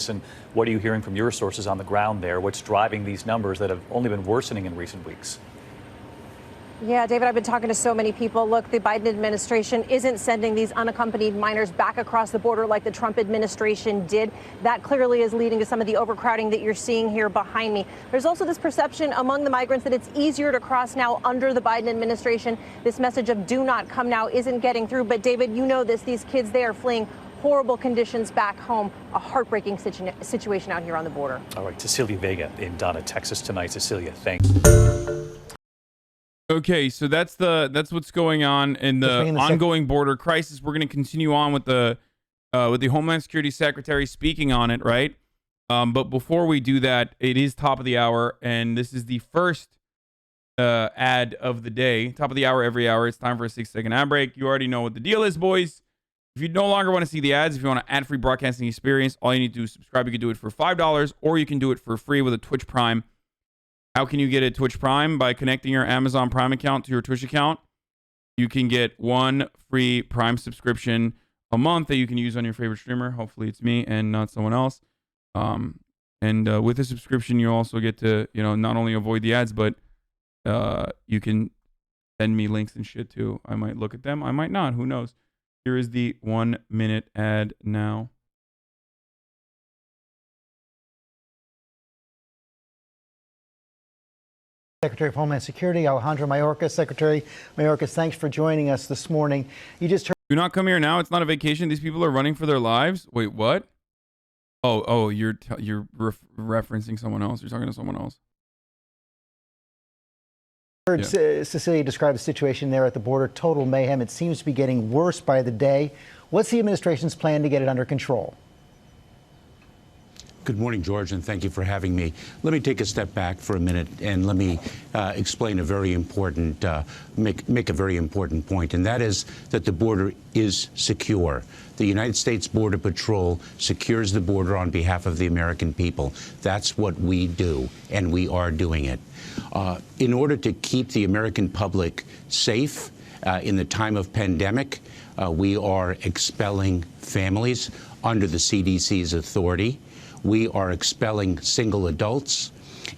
And what are you hearing from your sources on the ground there? What's driving these numbers that have only been worsening in recent weeks? Yeah, David, I've been talking to so many people. Look, the Biden administration isn't sending these unaccompanied minors back across the border like the Trump administration did. That clearly is leading to some of the overcrowding that you're seeing here behind me. There's also this perception among the migrants that it's easier to cross now under the Biden administration. This message of do not come now isn't getting through. But David, you know this, these kids, they are fleeing horrible conditions back home, a heartbreaking situation out here on the border. All right, Cecilia Vega in Donna, Texas tonight. Cecilia, thanks. Okay, so that's what's going on in the ongoing border crisis. We're going to continue on with the Homeland Security Secretary speaking on it, right? But before we do that, it is top of the hour, and this is the first ad of the day. Top of the hour every hour. It's time for a 6-second ad break. You already know what the deal is, boys. If you no longer want to see the ads, if you want an ad-free broadcasting experience, all you need to do is subscribe. You can do it for $5, or you can do it for free with a Twitch Prime. How can you get a Twitch Prime? By connecting your Amazon Prime account to your Twitch account. You can get one free Prime subscription a month that you can use on your favorite streamer. Hopefully it's me and not someone else. And with a subscription, you also get to, not only avoid the ads, but you can send me links and shit too. I might look at them. I might not. Who knows? Here is the 1-minute ad now. Secretary of Homeland Security, Alejandro Mayorkas. Secretary Mayorkas, thanks for joining us this morning. You just heard. Do not come here now. It's not a vacation. These people are running for their lives. Wait, what? Oh, you're referencing someone else. You're talking to someone else. Heard Cecilia describe the situation there at the border. Total mayhem. It seems to be getting worse by the day. What's the administration's plan to get it under control? Good morning, George, and thank you for having me. Let me take a step back for a minute and let me explain a very important, make a very important point, and that is that the border is secure. The United States Border Patrol secures the border on behalf of the American people. That's what we do, and we are doing it. In order to keep the American public safe in the time of pandemic, we are expelling families under the CDC's authority. We are expelling single adults.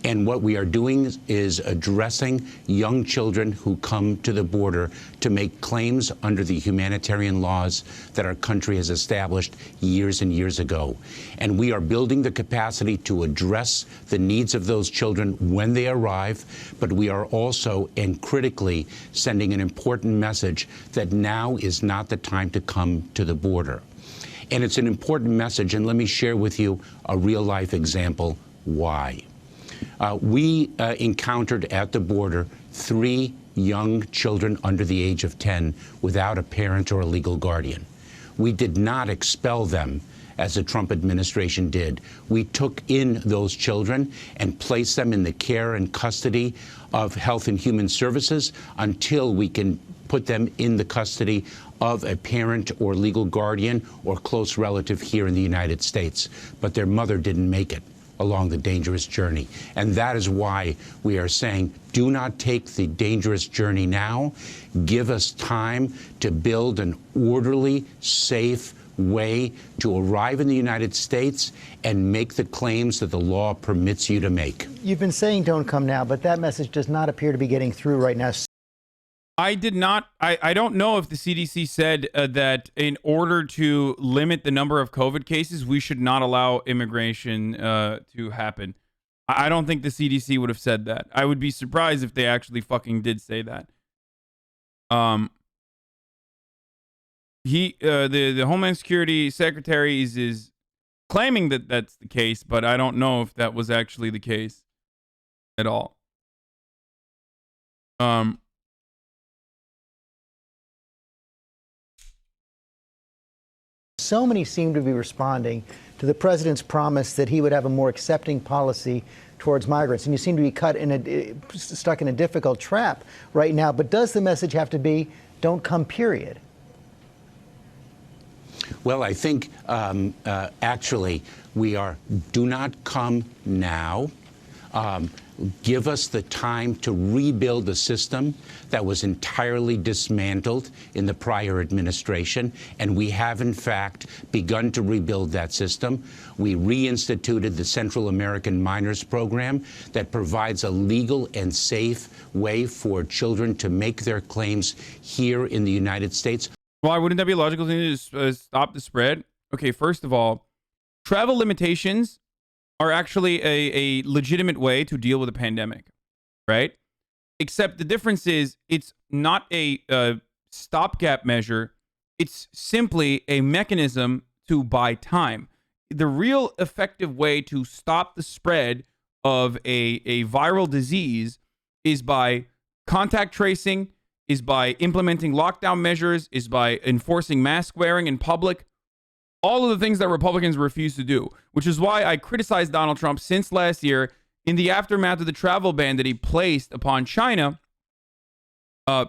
And what we are doing is addressing young children who come to the border to make claims under the humanitarian laws that our country has established years and years ago. And we are building the capacity to address the needs of those children when they arrive. But we are also, and critically, sending an important message that now is not the time to come to the border. And it's an important message, and let me share with you a real-life example why. We encountered at the border 3 young children under the age of 10 without a parent or a legal guardian. We did not expel them as the Trump administration did. We took in those children and placed them in the care and custody of Health and Human Services until we can put them in the custody of a parent or legal guardian or close relative here in the United States. But their mother didn't make it along the dangerous journey. And that is why we are saying, do not take the dangerous journey now. Give us time to build an orderly, safe way to arrive in the United States and make the claims that the law permits you to make. You've been saying don't come now, but that message does not appear to be getting through right now. I did not. I don't know if the CDC said that in order to limit the number of COVID cases, we should not allow immigration to happen. I don't think the CDC would have said that. I would be surprised if they actually fucking did say that. The Homeland Security Secretary is claiming that that's the case, but I don't know if that was actually the case at all. So many seem to be responding to the president's promise that he would have a more accepting policy towards migrants. And you seem to be stuck in a difficult trap right now. But does the message have to be, don't come, period? Well, I think actually we are, do not come now. give us the time to rebuild a system that was entirely dismantled in the prior administration. And we have, in fact, begun to rebuild that system. We reinstituted the Central American Minors Program that provides a legal and safe way for children to make their claims here in the United States. Why wouldn't that be a logical thing to stop the spread? Okay, first of all, travel limitations are actually a legitimate way to deal with a pandemic, right? Except the difference is it's not a stopgap measure. It's simply a mechanism to buy time. The real effective way to stop the spread of a viral disease is by contact tracing, is by implementing lockdown measures, is by enforcing mask wearing in public. All of the things that Republicans refuse to do, which is why I criticized Donald Trump since last year in the aftermath of the travel ban that he placed upon China,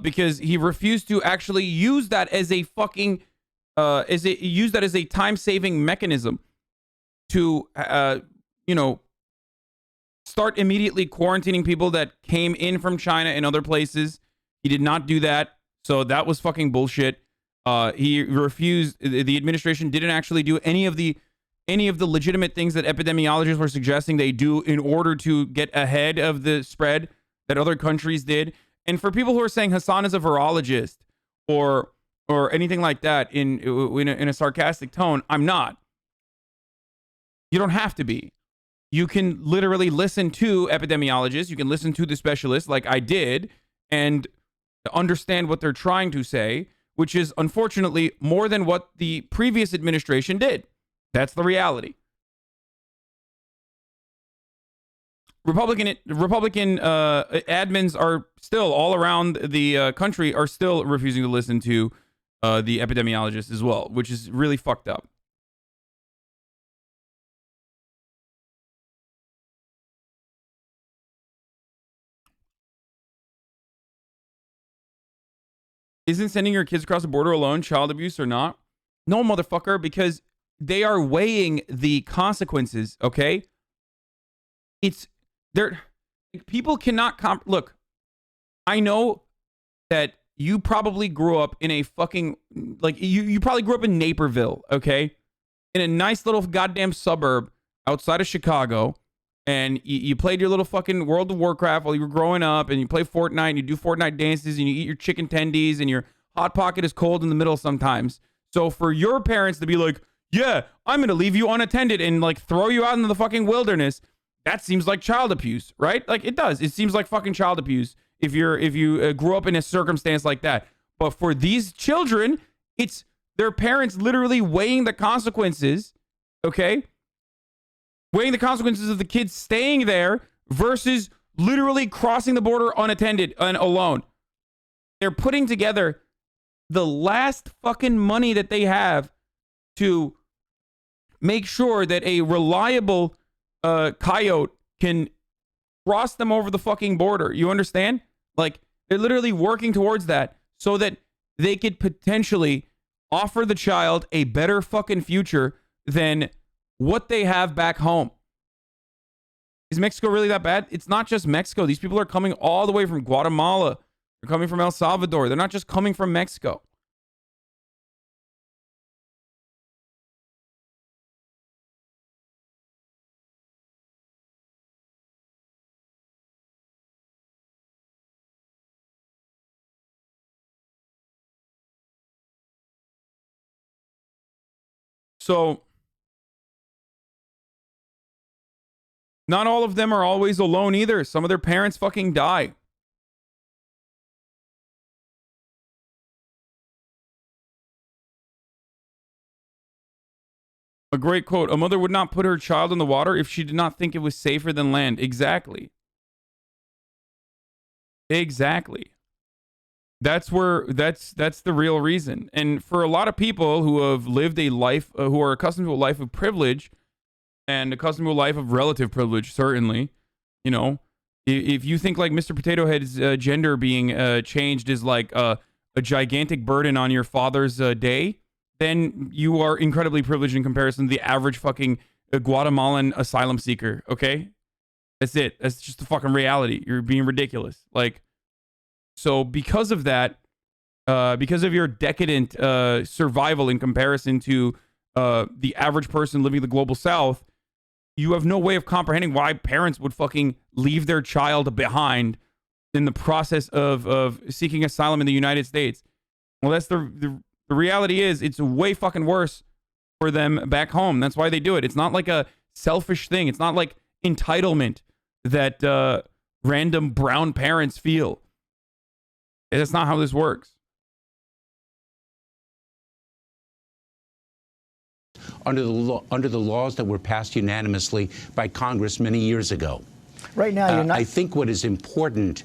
because he refused to actually use that as a fucking, use that as a time-saving mechanism to, start immediately quarantining people that came in from China and other places. He did not do that, so that was fucking bullshit. He refused. The administration didn't actually do any of the legitimate things that epidemiologists were suggesting they do in order to get ahead of the spread that other countries did. And for people who are saying Hassan is a virologist or anything like that in a sarcastic tone, I'm not. You don't have to be. You can literally listen to epidemiologists. You can listen to the specialists like I did and understand what they're trying to say, which is unfortunately more than what the previous administration did. That's the reality. Republican admins are still all around the country are still refusing to listen to the epidemiologists as well, which is really fucked up. Isn't sending your kids across the border alone child abuse or not? No, motherfucker, because they are weighing the consequences, okay? People cannot look, I know that you probably grew up in a fucking, you probably grew up in Naperville, okay? In a nice little goddamn suburb outside of Chicago, and you played your little fucking World of Warcraft while you were growing up, and you play Fortnite, and you do Fortnite dances, and you eat your chicken tendies, and your Hot Pocket is cold in the middle sometimes. So for your parents to be like, yeah, I'm going to leave you unattended and throw you out into the fucking wilderness, that seems like child abuse, right? Like it does. It seems like fucking child abuse if you grew up in a circumstance like that. But for these children, it's their parents literally weighing the consequences, okay? Weighing the consequences of the kids staying there versus literally crossing the border unattended and alone. They're putting together the last fucking money that they have to make sure that a reliable coyote can cross them over the fucking border. You understand? They're literally working towards that so that they could potentially offer the child a better fucking future than what they have back home. Is Mexico really that bad? It's not just Mexico. These people are coming all the way from Guatemala. They're coming from El Salvador. They're not just coming from Mexico. So not all of them are always alone either. Some of their parents fucking die. A great quote. A mother would not put her child in the water if she did not think it was safer than land. Exactly. Exactly. That's the real reason. And for a lot of people who have lived a life, who are accustomed to a life of privilege and accustomed to a life of relative privilege, certainly, if you think like Mr. Potato Head's gender being changed is like a gigantic burden on your father's day, then you are incredibly privileged in comparison to the average fucking Guatemalan asylum seeker, okay? That's it. That's just the fucking reality. You're being ridiculous. Like, so because of that, because of your decadent survival in comparison to the average person living in the global south, you have no way of comprehending why parents would fucking leave their child behind in the process of seeking asylum in the United States. Well, that's the reality is it's way fucking worse for them back home. That's why they do it. It's not like a selfish thing. It's not like entitlement that random brown parents feel. That's not how this works. Under the laws that were passed unanimously by Congress many years ago. Right now, you're not. I think what is important,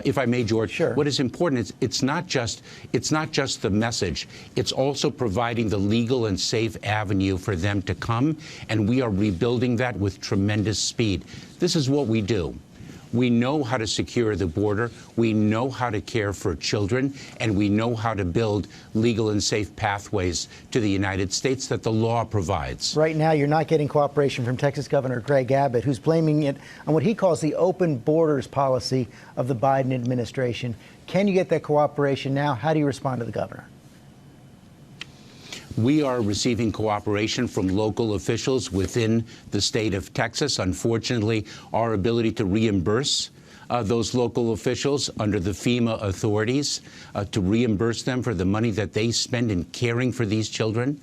if I may, George, sure. What is important is it's not just the message. It's also providing the legal and safe avenue for them to come, and we are rebuilding that with tremendous speed. This is what we do. We know how to secure the border, we know how to care for children, and we know how to build legal and safe pathways to the United States that the law provides. Right now, you're not getting cooperation from Texas Governor Greg Abbott, who's blaming it on what he calls the open borders policy of the Biden administration. Can you get that cooperation now? How do you respond to the governor? We are receiving cooperation from local officials within the state of Texas. Unfortunately, our ability to reimburse those local officials under the FEMA authorities, to reimburse them for the money that they spend in caring for these children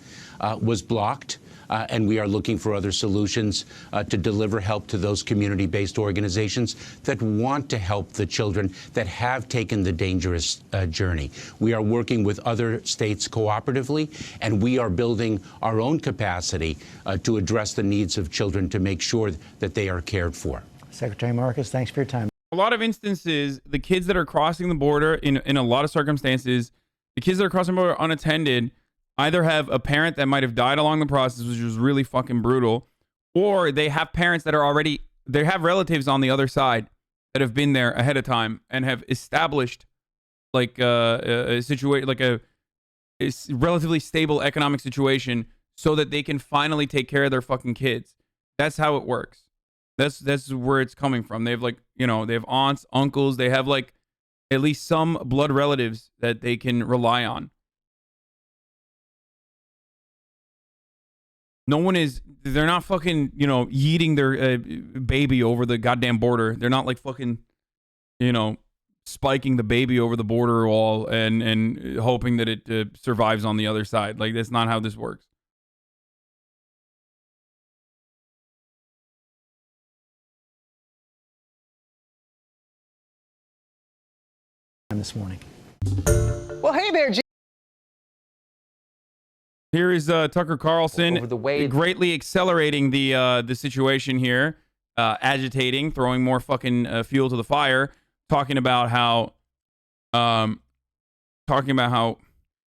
was blocked. And we are looking for other solutions to deliver help to those community-based organizations that want to help the children that have taken the dangerous journey. We are working with other states cooperatively, and we are building our own capacity to address the needs of children to make sure that they are cared for. Secretary Marcus, thanks for your time. A lot of instances, the kids that are crossing the border, in a lot of circumstances, the kids that are crossing the border unattended either have a parent that might have died along the process, which was really fucking brutal, or they have parents that are already, they have relatives on the other side that have been there ahead of time and have established like a situation, like a relatively stable economic situation so that they can finally take care of their fucking kids. That's how it works. That's where it's coming from. They have like, you know, they have aunts, uncles, they have like at least some blood relatives that they can rely on. No one is, they're not fucking, you know, yeeting their baby over the goddamn border. They're not like fucking, you know, spiking the baby over the border wall and hoping that it survives on the other side. Like, that's not how this works. This morning. Well, hey there, Here is Tucker Carlson over the way, greatly accelerating the situation here, agitating, throwing more fucking fuel to the fire, talking about how,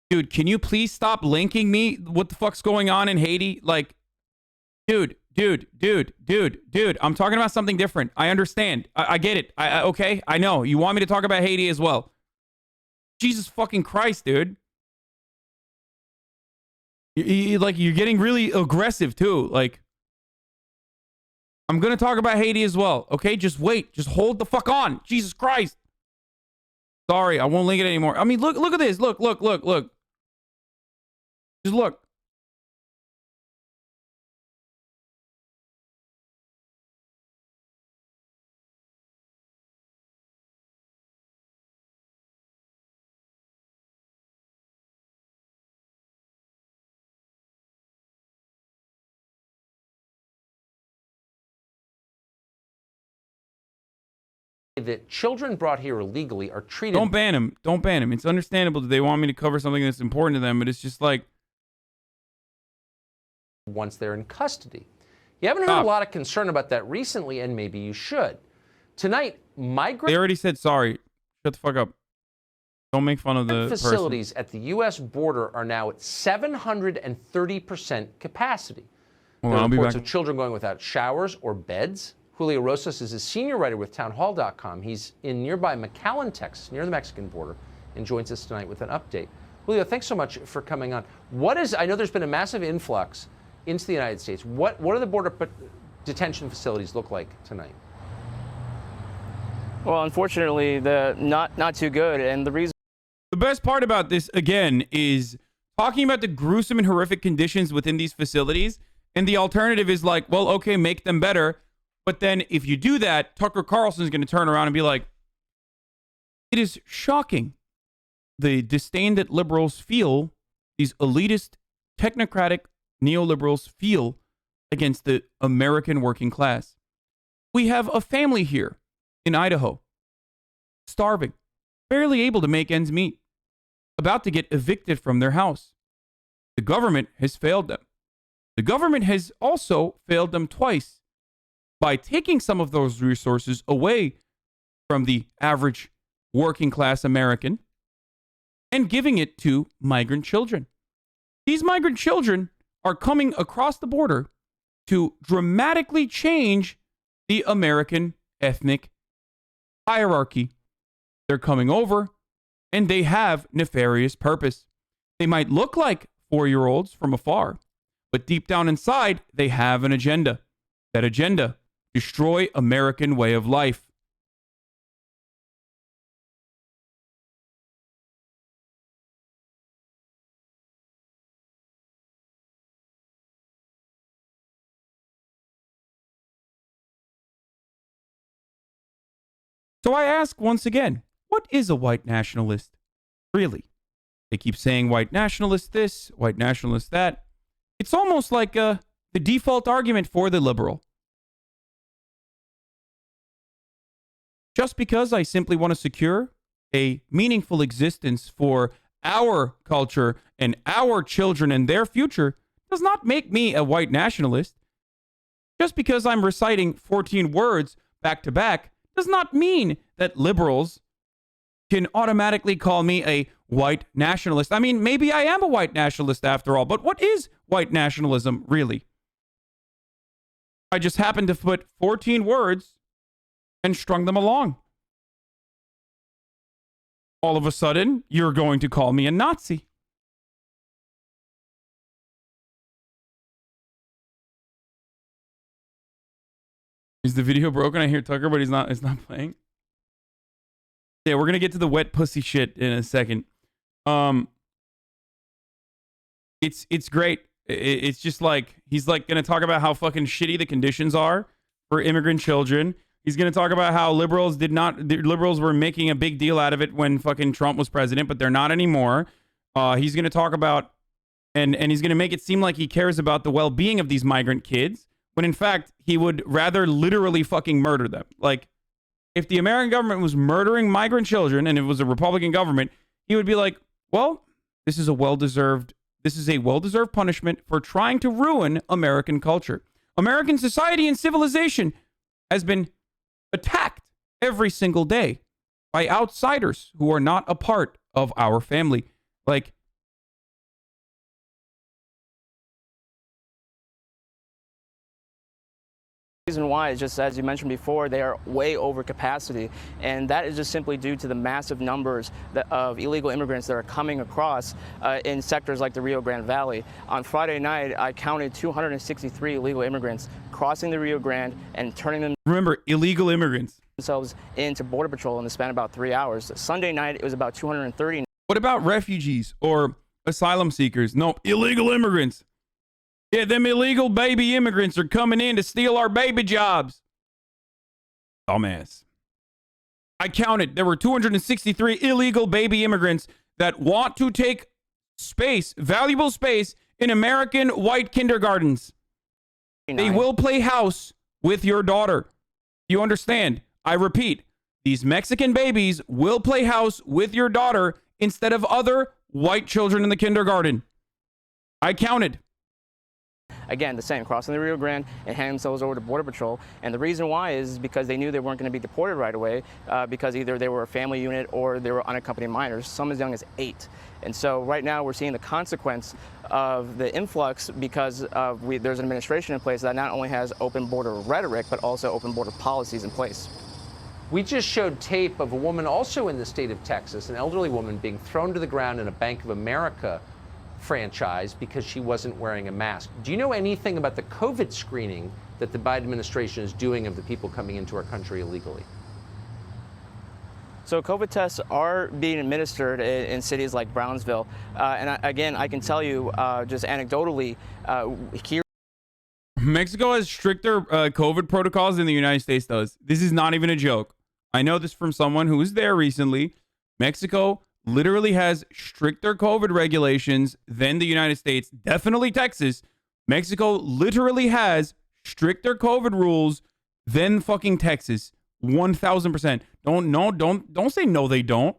dude, can you please stop linking me? What the fuck's going on in Haiti? Like, dude, I'm talking about something different. I understand. I get it. Okay, I know. You want me to talk about Haiti as well. Jesus fucking Christ, dude. You're getting really aggressive too. Like, I'm gonna talk about Haiti as well. Okay, just wait. Just hold the fuck on. Jesus Christ. Sorry, I won't link it anymore. I mean, look at this. Look. Just look. that children brought here illegally are treated. Don't ban him. Don't ban him. It's understandable that they want me to cover something that's important to them, but it's just like, once they're in custody. You haven't heard a lot of concern about that recently, and maybe you should. Tonight, migrant. They already said sorry. Shut the fuck up. Don't make fun of the facilities person. At the U.S. border are now at 730% capacity. Well, there are I'll be reports back. of children going without showers or beds. Julio Rosas is a senior writer with townhall.com. He's in nearby McAllen, Texas, near the Mexican border, and joins us tonight with an update. Julio, thanks so much for coming on. I know there's been a massive influx into the United States. What do the border detention facilities look like tonight? Well, unfortunately, not too good. And the reason. The best part about this, again, is talking about the gruesome and horrific conditions within these facilities. And the alternative is like, well, okay, make them better. But then if you do that, Tucker Carlson is going to turn around and be like, it is shocking the disdain that liberals feel, these elitist, technocratic neoliberals feel against the American working class. We have a family here in Idaho, starving, barely able to make ends meet, about to get evicted from their house. The government has failed them. The government has also failed them twice by taking some of those resources away from the average working class American and giving it to migrant children. These migrant children are coming across the border to dramatically change the American ethnic hierarchy. They're coming over and they have nefarious purpose. They might look like 4-year-olds from afar, but deep down inside, they have an agenda. That agenda: destroy American way of life. So I ask once again, what is a white nationalist? Really? They keep saying white nationalist this, white nationalist that. It's almost like the default argument for the liberal. Just because I simply want to secure a meaningful existence for our culture and our children and their future does not make me a white nationalist. Just because I'm reciting 14 words back to back does not mean that liberals can automatically call me a white nationalist. I mean, maybe I am a white nationalist after all, but what is white nationalism really? I just happened to put 14 words and strung them along. All of a sudden, you're going to call me a Nazi. Is the video broken? I hear Tucker, but it's not playing. Yeah, we're gonna get to the wet pussy shit in a second. It's great. It's just like he's like gonna talk about how fucking shitty the conditions are for immigrant children. He's gonna talk about how liberals were making a big deal out of it when fucking Trump was president, but they're not anymore. He's gonna talk about and he's gonna make it seem like he cares about the well-being of these migrant kids, when in fact he would rather literally fucking murder them. Like, if the American government was murdering migrant children and it was a Republican government, he would be like, well, this is a well-deserved punishment for trying to ruin American culture. American society and civilization has been attacked every single day by outsiders who are not a part of our family. Like, Reason why is just, as you mentioned before, they are way over capacity, and that is just simply due to the massive numbers of illegal immigrants that are coming across in sectors like the Rio Grande Valley. On Friday night, I counted 263 illegal immigrants crossing the Rio Grande and turning remember, illegal immigrants themselves into Border Patrol in the span of about 3 hours. Sunday night, it was about 230. What about refugees or asylum seekers? No, illegal immigrants. Yeah, them illegal baby immigrants are coming in to steal our baby jobs. Dumbass. I counted. There were 263 illegal baby immigrants that want to take space, valuable space, in American white kindergartens. They will play house with your daughter. You understand? I repeat, these Mexican babies will play house with your daughter instead of other white children in the kindergarten. I counted. Again, the same, crossing the Rio Grande and handing themselves over to Border Patrol. And the reason why is because they knew they weren't going to be deported right away because either they were a family unit or they were unaccompanied minors, some as young as 8. And so right now we're seeing the consequence of the influx because there's an administration in place that not only has open border rhetoric, but also open border policies in place. We just showed tape of a woman also in the state of Texas, an elderly woman being thrown to the ground in a Bank of America franchise because she wasn't wearing a mask. Do you know anything about the COVID screening that the Biden administration is doing of the people coming into our country illegally? So COVID tests are being administered in cities like Brownsville. Again, I can tell you just anecdotally, here. Mexico has stricter COVID protocols than the United States does. This is not even a joke. I know this from someone who was there recently. Mexico literally has stricter COVID regulations than the United States. Definitely Texas. Mexico literally has stricter COVID rules than fucking Texas. 1000%. Don't say no, they don't.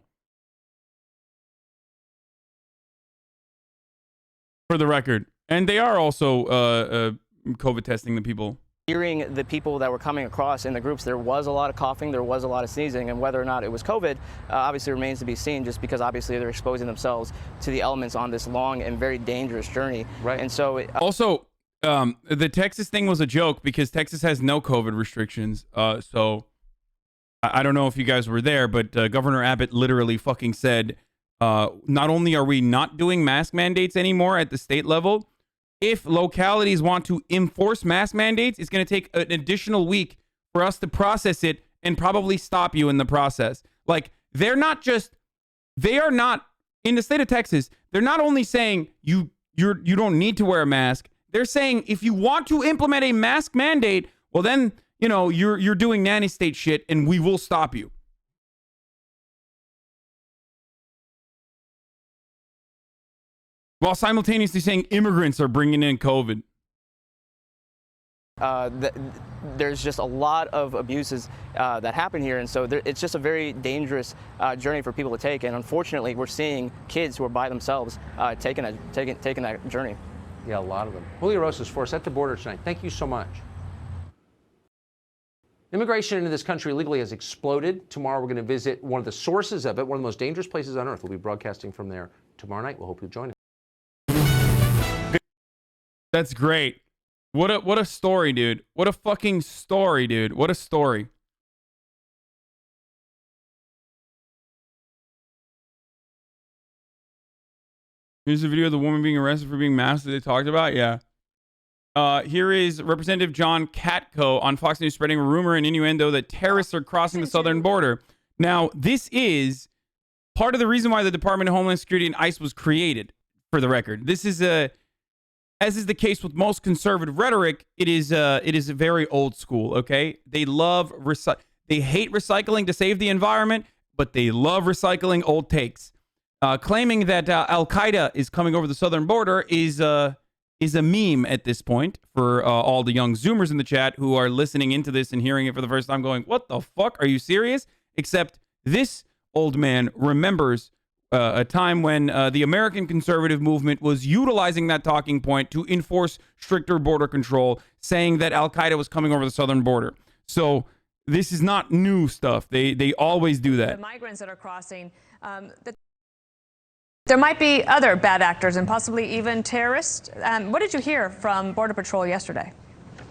For the record. And they are also COVID testing the people. Hearing the people that were coming across in the groups, there was a lot of coughing, there was a lot of sneezing, and whether or not it was COVID obviously remains to be seen, just because obviously they're exposing themselves to the elements on this long and very dangerous journey. Right. And so also, the Texas thing was a joke because Texas has no COVID restrictions. So I don't know if you guys were there, but Governor Abbott literally fucking said, not only are we not doing mask mandates anymore at the state level, if localities want to enforce mask mandates, it's going to take an additional week for us to process it and probably stop you in the process. Like, they are not in the state of Texas. They're not only saying you don't need to wear a mask. They're saying if you want to implement a mask mandate, well then, you know, you're doing nanny state shit and we will stop you. While simultaneously saying immigrants are bringing in COVID. there's just a lot of abuses that happen here, and so it's just a very dangerous journey for people to take. And unfortunately, we're seeing kids who are by themselves taking that journey. Yeah, a lot of them. Julio Rosas for us at the border tonight. Thank you so much. Immigration into this country illegally has exploded. Tomorrow we're going to visit one of the sources of it, one of the most dangerous places on earth. We'll be broadcasting from there tomorrow night. We'll hope you'll join us. That's great. What a story, dude. What a fucking story, dude. What a story. Here's a video of the woman being arrested for being masked that they talked about. Yeah. Here is Representative John Katko on Fox News spreading a rumor and innuendo that terrorists are crossing the southern border. Now, this is part of the reason why the Department of Homeland Security and ICE was created, for the record. This is as is the case with most conservative rhetoric, it is very old school, okay? They hate recycling to save the environment, but they love recycling old takes. Claiming that Al-Qaeda is coming over the southern border is a meme at this point for all the young Zoomers in the chat who are listening into this and hearing it for the first time going, what the fuck? Are you serious? Except this old man remembers a time when the American conservative movement was utilizing that talking point to enforce stricter border control, saying that Al-Qaeda was coming over the southern border. So this is not new stuff. They always do that. The migrants that are crossing, there might be other bad actors and possibly even terrorists. What did you hear from Border Patrol yesterday?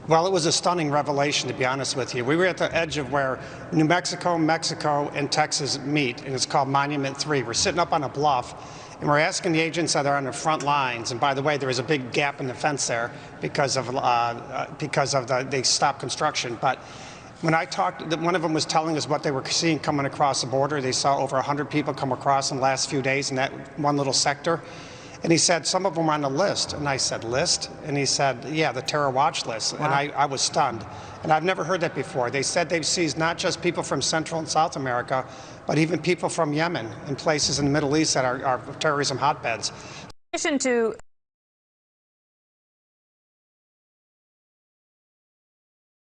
Well, it was a stunning revelation, to be honest with you. We were at the edge of where New Mexico, Mexico, and Texas meet, and it's called Monument 3. We're sitting up on a bluff, and we're asking the agents that are on the front lines. And by the way, there is a big gap in the fence there because of they stopped construction. But when I talked, one of them was telling us what they were seeing coming across the border. They saw over 100 people come across in the last few days in that one little sector. And he said, some of them were on the list. And I said, list? And he said, yeah, the terror watch list. Wow. And I was stunned. And I've never heard that before. They said they've seized not just people from Central and South America, but even people from Yemen and places in the Middle East that are terrorism hotbeds. In addition to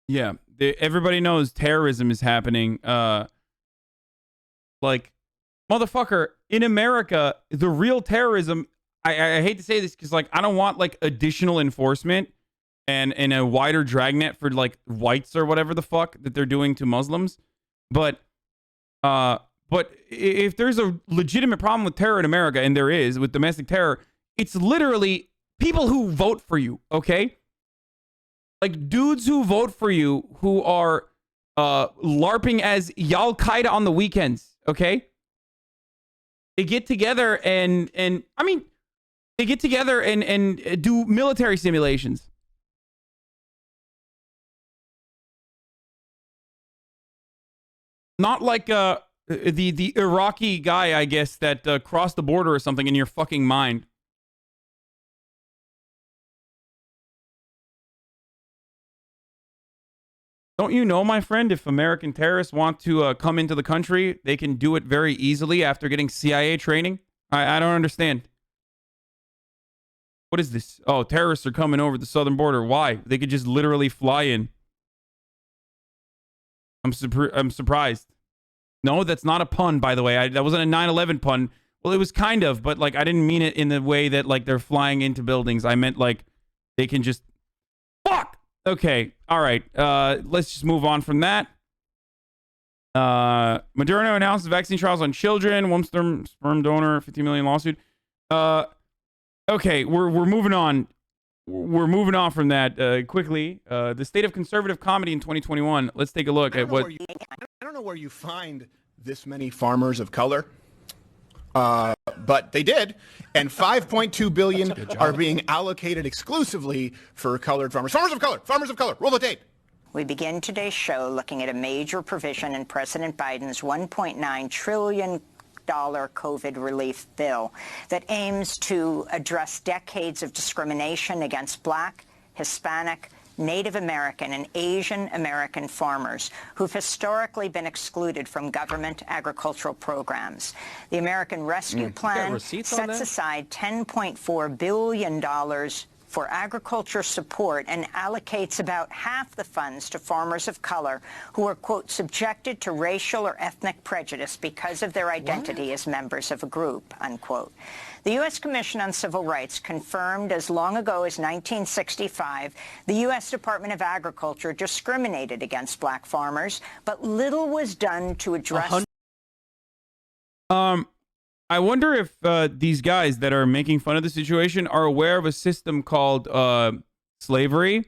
Yeah, everybody knows terrorism is happening. Like, motherfucker, in America, the real terrorism, I hate to say this because, like, I don't want, like, additional enforcement and a wider dragnet for, like, whites or whatever the fuck that they're doing to Muslims. But if there's a legitimate problem with terror in America, and there is, with domestic terror, it's literally people who vote for you, okay? Like, dudes who vote for you who are LARPing as Al-Qaeda on the weekends, okay? They get together and I mean, they get together and do military simulations. Not like the Iraqi guy, I guess, that crossed the border or something in your fucking mind. Don't you know, my friend, if American terrorists want to come into the country, they can do it very easily after getting CIA training? I don't understand. What is this? Oh, terrorists are coming over the southern border. Why? They could just literally fly in. I'm surprised. No, that's not a pun, by the way. That wasn't a 9/11 pun. Well, it was kind of, but like I didn't mean it in the way that like they're flying into buildings. I meant like they can just... Fuck! Okay, all right. Let's just move on from that. Moderna announces vaccine trials on children. One sperm donor, 50 million lawsuit. Okay, we're moving on. We're moving on from that quickly. The state of conservative comedy in 2021. Let's take a look at what... I don't know where you find this many farmers of color, but they did, and 5.2 billion are being allocated exclusively for colored farmers. Farmers of color, roll the tape. We begin today's show looking at a major provision in President Biden's $1.9 trillion COVID relief bill that aims to address decades of discrimination against Black, Hispanic, Native American and Asian American farmers who've historically been excluded from government agricultural programs. The American Rescue Plan sets aside $10.4 billion for agriculture support and allocates about half the funds to farmers of color who are, quote, subjected to racial or ethnic prejudice because of their identity as members of a group, unquote. The U.S. Commission on Civil Rights confirmed as long ago as 1965 the U.S. Department of Agriculture discriminated against Black farmers, but little was done to address... I wonder if these guys that are making fun of the situation are aware of a system called slavery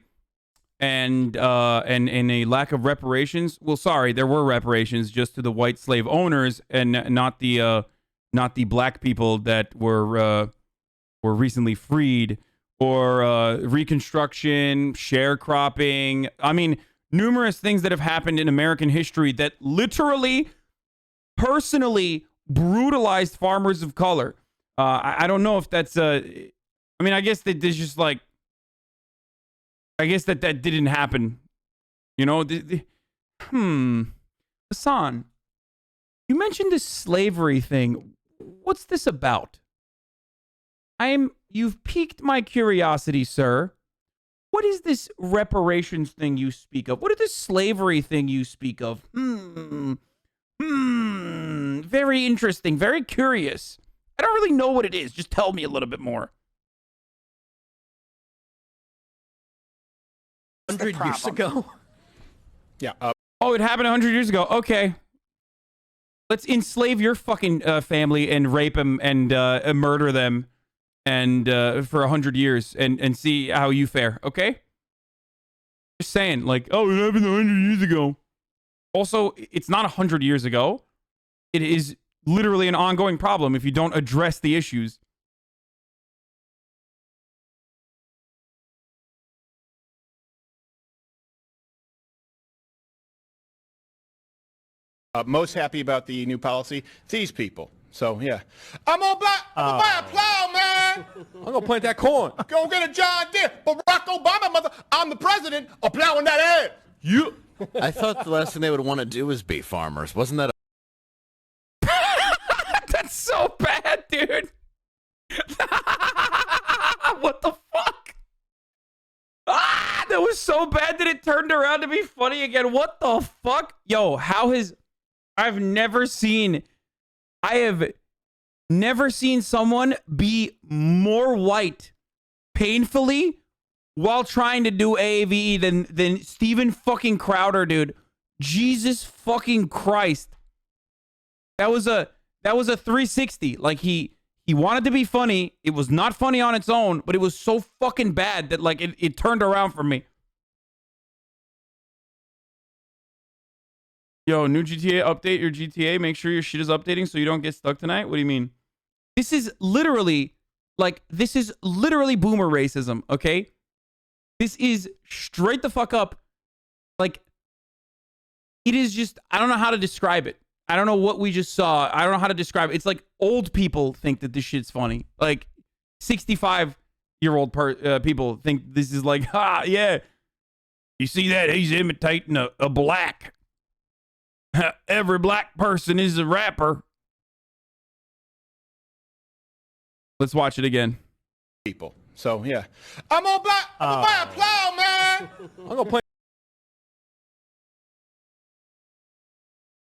and a lack of reparations. Well, sorry, there were reparations just to the white slave owners and not the Black people that were recently freed, or Reconstruction, sharecropping. I mean, numerous things that have happened in American history that literally, personally brutalized farmers of color. I don't know if that's I mean, I guess that there's just like, I guess that didn't happen. You know, Hassan, you mentioned this slavery thing. What's this about? You've piqued my curiosity, sir. What is this reparations thing you speak of? What is this slavery thing you speak of? Very interesting. Very curious. I don't really know what it is. Just tell me a little bit more. 100 years ago? Yeah. Oh, it happened 100 years ago. Okay. Let's enslave your fucking family and rape them and murder them and for 100 years and see how you fare. Okay? Just saying, like, oh, it happened 100 years ago. Also, it's not 100 years ago. It is literally an ongoing problem if you don't address the issues. Most happy about the new policy, these people. So, yeah. I'm gonna buy a plow, man. I'm gonna plant that corn. Go get a John Deere. Barack Obama, mother. I'm the president of plowing that ass. You. I thought the last thing they would want to do was be farmers. Wasn't that That's so bad, dude. What the fuck? That was so bad that it turned around to be funny again. What the fuck? Yo, I have never seen someone be more white painfully while trying to do AAVE than Steven fucking Crowder, dude. Jesus fucking Christ. That was a 360. Like he wanted to be funny. It was not funny on its own, but it was so fucking bad that like it turned around for me. Yo, new GTA update your GTA. Make sure your shit is updating so you don't get stuck tonight. What do you mean? This is literally boomer racism, okay? This is straight the fuck up. Like, it is just, I don't know how to describe it. I don't know what we just saw. I don't know how to describe it. It's like old people think that this shit's funny. Like 65-year-old people think this is like, yeah. You see that? He's imitating a black. Every black person is a rapper. Let's watch it again. People. So, yeah. I'm gonna buy a plow, man. I'm gonna play.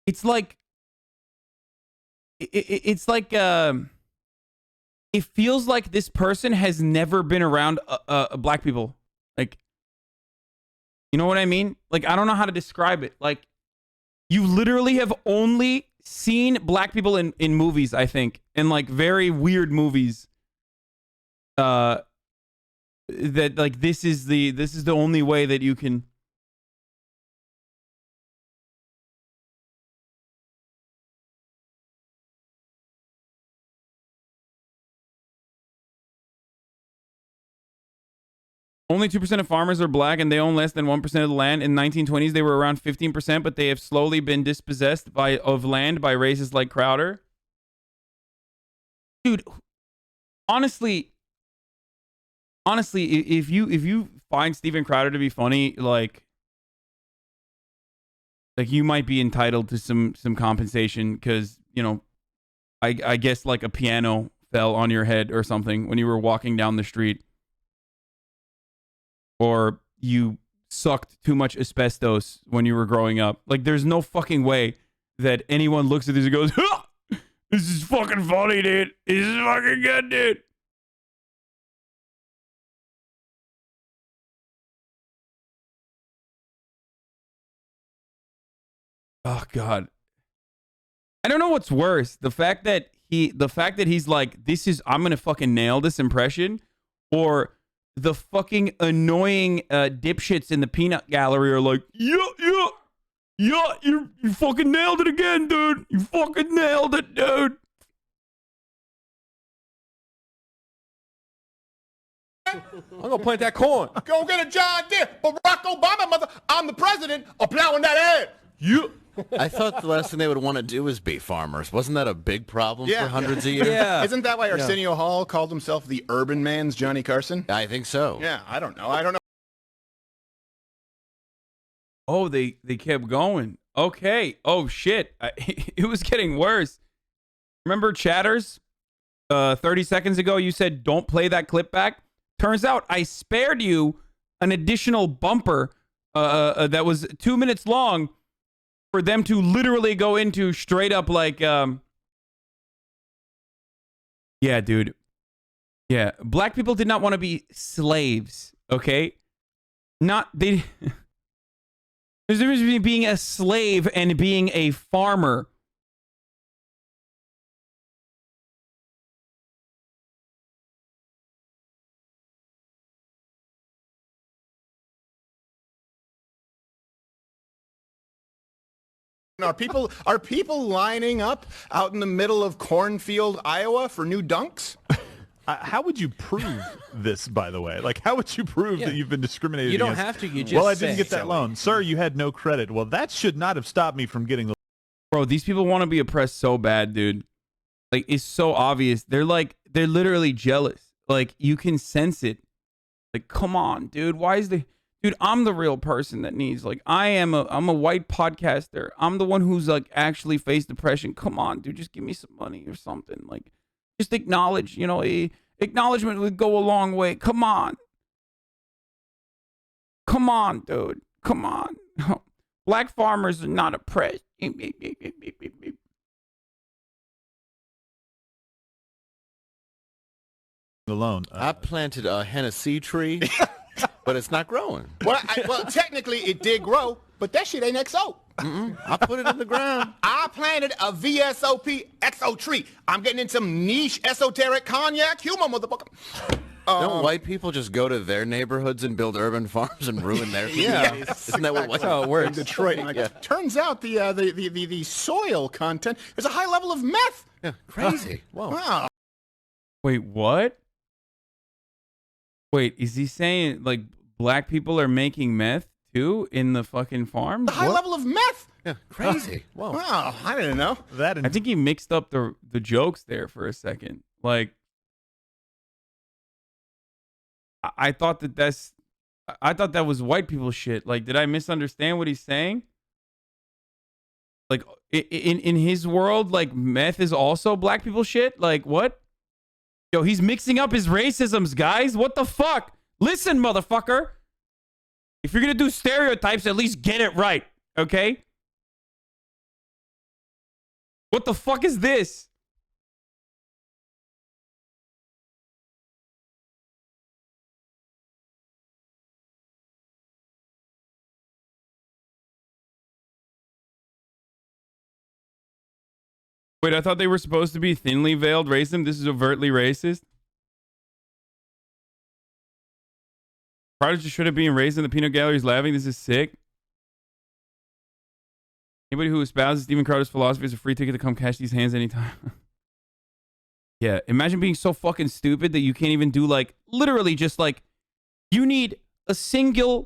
It's like, it's like, it feels like this person has never been around black people. Like, you know what I mean? Like, I don't know how to describe it. Like, you literally have only seen black people in movies, I think, in like very weird movies. That like this is the only way that you can. Only 2% of farmers are black, and they own less than 1% of the land. In the 1920s, they were around 15%, but they have slowly been dispossessed of land by racists like Crowder. Dude, honestly, if you find Steven Crowder to be funny, like you might be entitled to some compensation because, you know, I guess like a piano fell on your head or something when you were walking down the street. Or you sucked too much asbestos when you were growing up. Like, there's no fucking way that anyone looks at this and goes, this is fucking funny, dude. This is fucking good, dude. Oh, God. I don't know what's worse. The fact that he's like, I'm going to fucking nail this impression, or the fucking annoying dipshits in the peanut gallery are like, yeah, you fucking nailed it again, dude. You fucking nailed it, dude. I'm gonna plant that corn. Go get a John Deere. Barack Obama, mother. I'm the president of plowing that ad. You. I thought the last thing they would want to do is be farmers. Wasn't that a big problem for hundreds of years? Yeah. Isn't that why Arsenio Hall called himself the urban man's Johnny Carson? I think so. Yeah, I don't know. Oh, they kept going. Okay. Oh, shit. It was getting worse. Remember Chatters? 30 seconds ago, you said, don't play that clip back. Turns out I spared you an additional bumper that was 2 minutes long for them to literally go into straight up like, yeah, dude. Yeah. Black people did not want to be slaves. Okay. There's a difference between being a slave and being a farmer. Are people lining up out in the middle of cornfield, Iowa for new dunks? How would you prove this, by the way? Like, how would you prove that you've been discriminated against? You don't have to. You just Well, I didn't get that loan. Sir, you had no credit. Well, that should not have stopped me from getting the Bro, these people want to be oppressed so bad, dude. Like, it's so obvious. They're literally jealous. Like, you can sense it. Like, come on, dude. Why is Dude, I'm the real person that needs, like, I'm a white podcaster. I'm the one who's, like, actually faced depression. Come on, dude, just give me some money or something. Like, just acknowledge, you know, acknowledgement would go a long way. Come on. Come on, dude. Come on. Black farmers are not oppressed. the loan. I planted a Hennessy tree. But it's not growing. Well, technically it did grow, but that shit ain't XO. I put it in the ground. I planted a VSOP XO tree. I'm getting in some niche esoteric cognac humor, motherfucker. Don't white people just go to their neighborhoods and build urban farms and ruin their communities? Isn't that what how it works? In Detroit. Turns out the soil content, there's a high level of meth. Yeah, crazy. Whoa. Wow. Wait, what? Wait, is he saying, like, black people are making meth, too? too in the fucking farm. The high level of meth. Yeah, crazy. Whoa. Wow, I didn't know that. I think he mixed up the jokes there for a second. Like, I thought that was white people shit. Like, did I misunderstand what he's saying? Like, in his world, like, meth is also black people shit? Like, what? Yo, he's mixing up his racisms, guys. What the fuck? Listen, motherfucker. If you're gonna do stereotypes, at least get it right, okay? What the fuck is this? Wait, I thought they were supposed to be thinly veiled racism. This is overtly racist. Prodigy should have been raised in the peanut gallery is laughing. This is sick. Anybody who espouses Steven Crowder's philosophy is a free ticket to come catch these hands anytime. Yeah, imagine being so fucking stupid that you can't even do, like, literally just like, you need a singular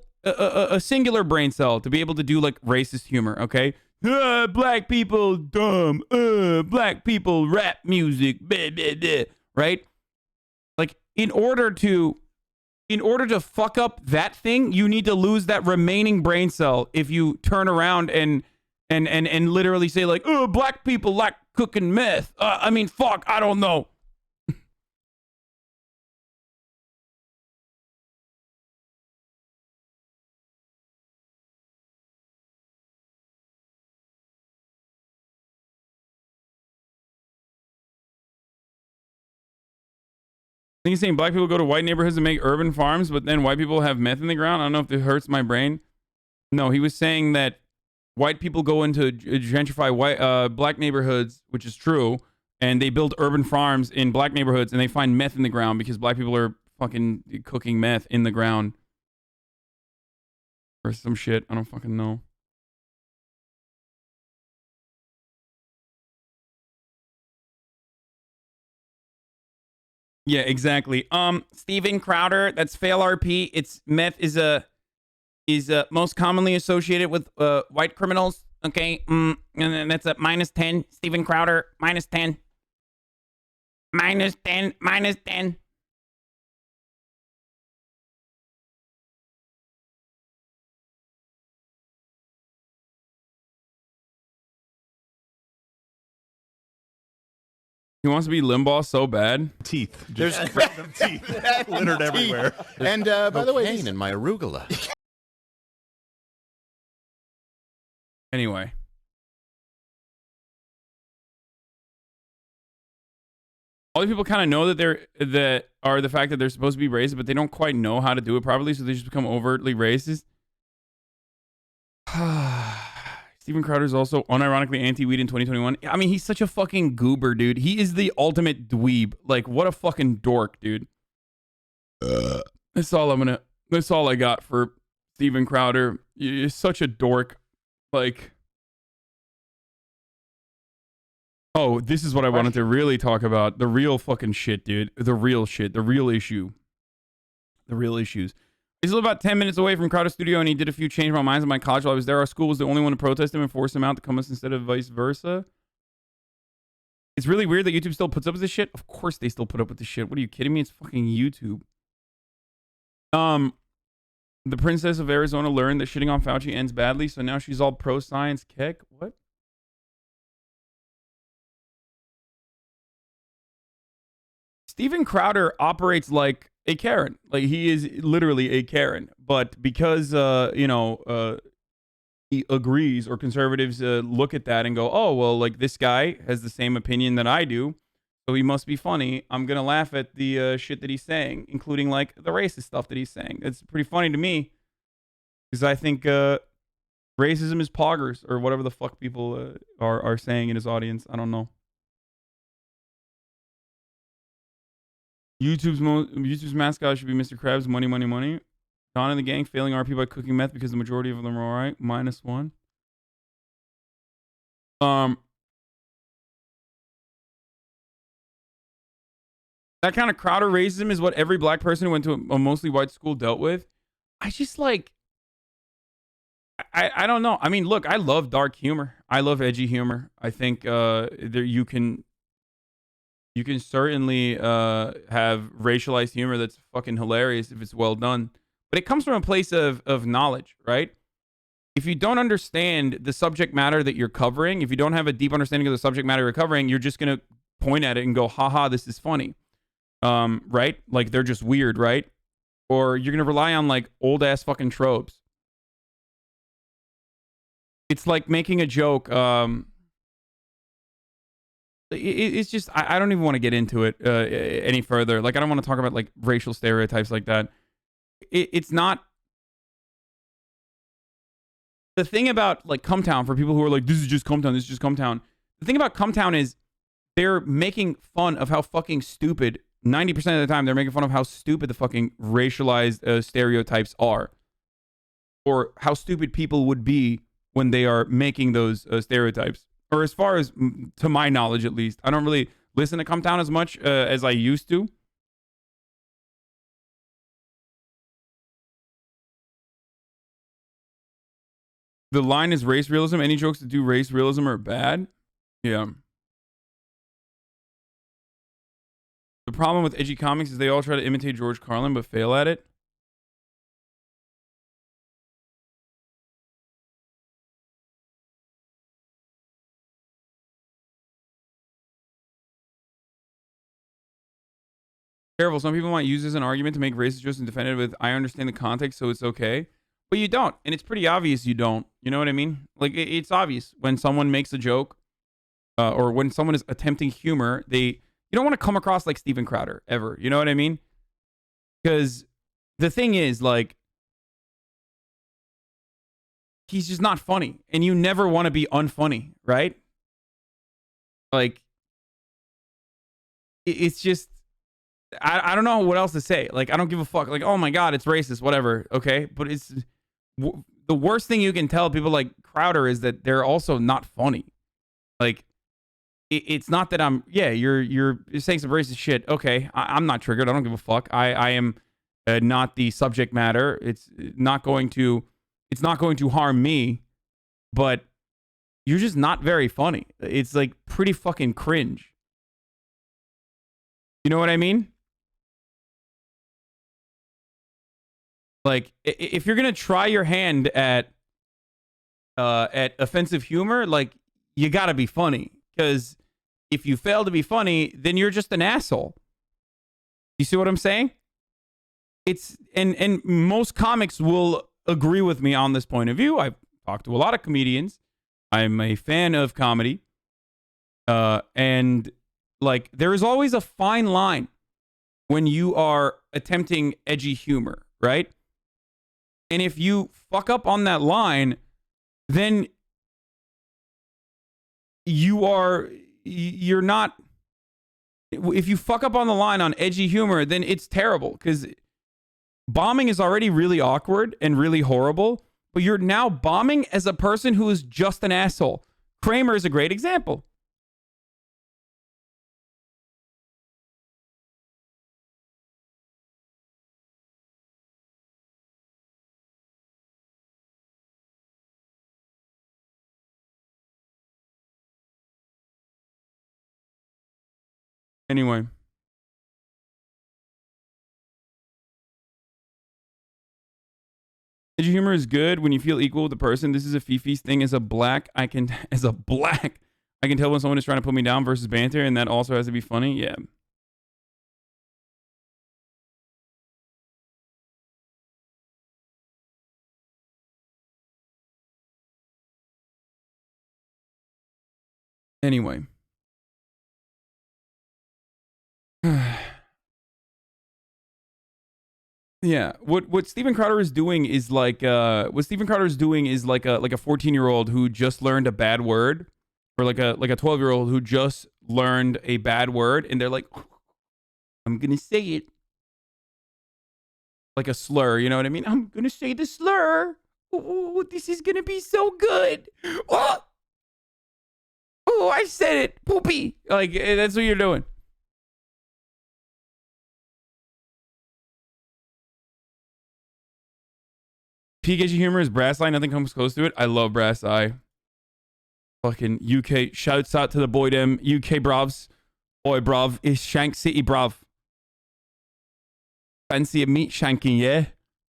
brain cell to be able to do, like, racist humor, okay? Black people dumb. Black people rap music. Blah, blah, blah, right? Like, in order to fuck up that thing, you need to lose that remaining brain cell if you turn around and literally say, like, oh, black people like cooking meth. I mean, fuck, I don't know. I think he's saying black people go to white neighborhoods and make urban farms, but then white people have meth in the ground. I don't know if it hurts my brain. No, he was saying that white people go into gentrify black neighborhoods, which is true, and they build urban farms in black neighborhoods, and they find meth in the ground because black people are fucking cooking meth in the ground. Or some shit. I don't fucking know. Yeah, exactly. Steven Crowder, that's fail RP. It's meth is most commonly associated with white criminals. Okay, and then that's a -10. Steven Crowder, -10. -10, -10. He wants to be Limbaugh so bad. Teeth. There's random teeth littered everywhere. And by the way, pain in my arugula. Anyway. All these people kind of know that the fact that they're supposed to be racist, but they don't quite know how to do it properly, so they just become overtly racist. Steven Crowder's also unironically anti-weed in 2021. I mean, he's such a fucking goober, dude. He is the ultimate dweeb. Like, what a fucking dork, dude. That's all I got for Steven Crowder. You're such a dork. Like, oh, this is what I wanted to really talk about. The real fucking shit, dude. The real shit. The real issue. The real issues. He's about 10 minutes away from Crowder Studio, and he did a few change my minds in my college while I was there. Our school was the only one to protest him and force him out to come us instead of vice versa. It's really weird that YouTube still puts up with this shit. Of course they still put up with this shit. What are you kidding me? It's fucking YouTube. The princess of Arizona learned that shitting on Fauci ends badly, so now she's all pro-science keck. What? Steven Crowder operates like a Karen. Like, he is literally a Karen. But because, he agrees, or conservatives look at that and go, oh, well, like, this guy has the same opinion that I do, so he must be funny. I'm going to laugh at the shit that he's saying, including, like, the racist stuff that he's saying. It's pretty funny to me, because I think racism is poggers, or whatever the fuck people are saying in his audience. I don't know. YouTube's mascot should be Mr. Krabs. Money, money, money. Don and the gang failing RP by cooking meth because the majority of them are all right. -1. That kind of Crowder racism is what every black person who went to a mostly white school dealt with. I just like, I don't know. I mean, look, I love dark humor. I love edgy humor. I think there you can certainly have racialized humor that's fucking hilarious if it's well done. But it comes from a place of knowledge, right? If you don't understand the subject matter that you're covering, if you don't have a deep understanding of the subject matter you're covering, you're just gonna point at it and go, haha, this is funny. Right? Like they're just weird, right? Or you're gonna rely on like old ass fucking tropes. It's like making a joke. It's just I don't even want to get into it any further. Like I don't want to talk about like racial stereotypes like that. It's not the thing about like Cumtown for people who are like, this is just Cumtown, this is just Cumtown. The thing about Cumtown is they're making fun of how fucking stupid 90% of the time they're making fun of how stupid the fucking racialized stereotypes are, or how stupid people would be when they are making those stereotypes. Or as far as, to my knowledge at least, I don't really listen to Cumtown as much as I used to. The line is race realism. Any jokes that do race realism are bad. Yeah. The problem with edgy comics is they all try to imitate George Carlin but fail at it. Careful. Some people might use this as an argument to make racist jokes and defend it with, I understand the context, so it's okay. But you don't. And it's pretty obvious you don't. You know what I mean? Like, it's obvious when someone makes a joke or when someone is attempting humor, you don't want to come across like Steven Crowder ever. You know what I mean? Because the thing is, like, he's just not funny. And you never want to be unfunny, right? Like, it's just, I don't know what else to say. Like, I don't give a fuck. Like, oh my God, it's racist, whatever. Okay. But it's the worst thing you can tell people like Crowder is that they're also not funny. Like, it's not that you're saying some racist shit. Okay. I'm not triggered. I don't give a fuck. I am not the subject matter. It's not going to harm me, but you're just not very funny. It's like pretty fucking cringe. You know what I mean? Like, if you're gonna try your hand at offensive humor, like, you gotta be funny. Because if you fail to be funny, then you're just an asshole. You see what I'm saying? It's and most comics will agree with me on this point of view. I've talked to a lot of comedians. I'm a fan of comedy, and like, there is always a fine line when you are attempting edgy humor, right? And if you fuck up on that line, then you're not, if you fuck up on the line on edgy humor, then it's terrible, because bombing is already really awkward and really horrible, but you're now bombing as a person who is just an asshole. Kramer is a great example. Anyway. Edgy humor is good when you feel equal with the person. This is a Fifi's thing. As a black, I can tell when someone is trying to put me down versus banter, and that also has to be funny. Yeah. Anyway. Yeah, what Steven Crowder is doing is like a 14-year-old who just learned a bad word, or like a 12-year-old who just learned a bad word, and they're like, I'm gonna say it like a slur, you know what I mean? I'm gonna say the slur. Oh, this is gonna be so good. Oh, I said it, poopy. Like, that's what you're doing. Peak edgy humor is Brass Eye. Nothing comes close to it. I love Brass Eye. Fucking UK. Shouts out to the boy them. UK bravs. Boy brav is Shank City brav. Fancy a meat shanking, yeah?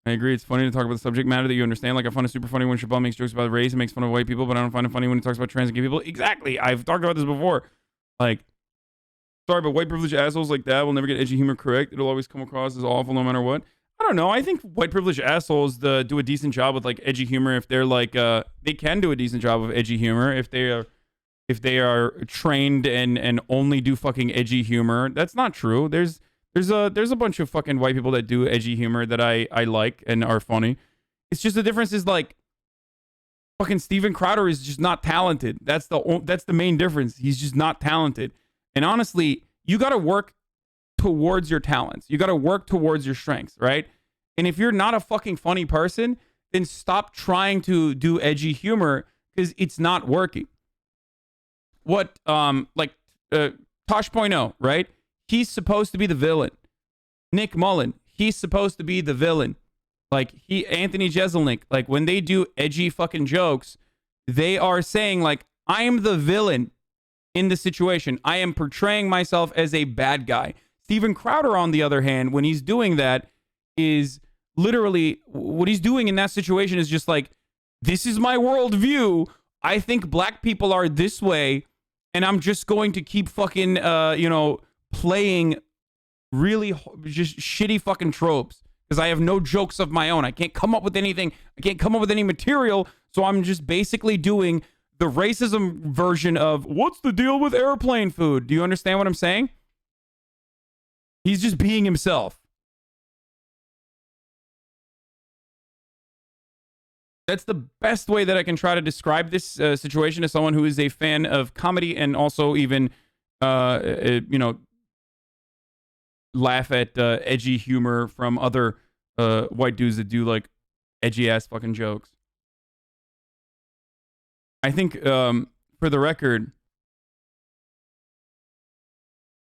I agree. It's funny to talk about the subject matter that you understand. Like, I find it super funny when Chappelle makes jokes about race and makes fun of white people, but I don't find it funny when he talks about trans and gay people. Exactly. I've talked about this before. Like, sorry, but white privileged assholes like that will never get edgy humor correct. It'll always come across as awful no matter what. I don't know. I think white privileged assholes do a decent job with like edgy humor if they're like they can do a decent job of edgy humor if they are trained and only do fucking edgy humor. That's not true. There's a bunch of fucking white people that do edgy humor that I like and are funny. It's just the difference is like fucking Steven Crowder is just not talented. That's the main difference. He's just not talented. And honestly, you got to work towards your talents. You got to work towards your strengths, right? And if you're not a fucking funny person, then stop trying to do edgy humor because it's not working. What Tosh.0, right? He's supposed to be the villain. Nick Mullen, he's supposed to be the villain. Like Anthony Jeselnik, like when they do edgy fucking jokes, they are saying like, I am the villain in the situation. I am portraying myself as a bad guy. Steven Crowder, on the other hand, when he's doing that, is literally what he's doing in that situation is just like, this is my worldview. I think black people are this way, and I'm just going to keep fucking, playing really just shitty fucking tropes because I have no jokes of my own. I can't come up with anything. I can't come up with any material. So I'm just basically doing the racism version of what's the deal with airplane food? Do you understand what I'm saying? He's just being himself. That's the best way that I can try to describe this situation as someone who is a fan of comedy and also even, laugh at edgy humor from other white dudes that do like edgy ass fucking jokes. I think, for the record,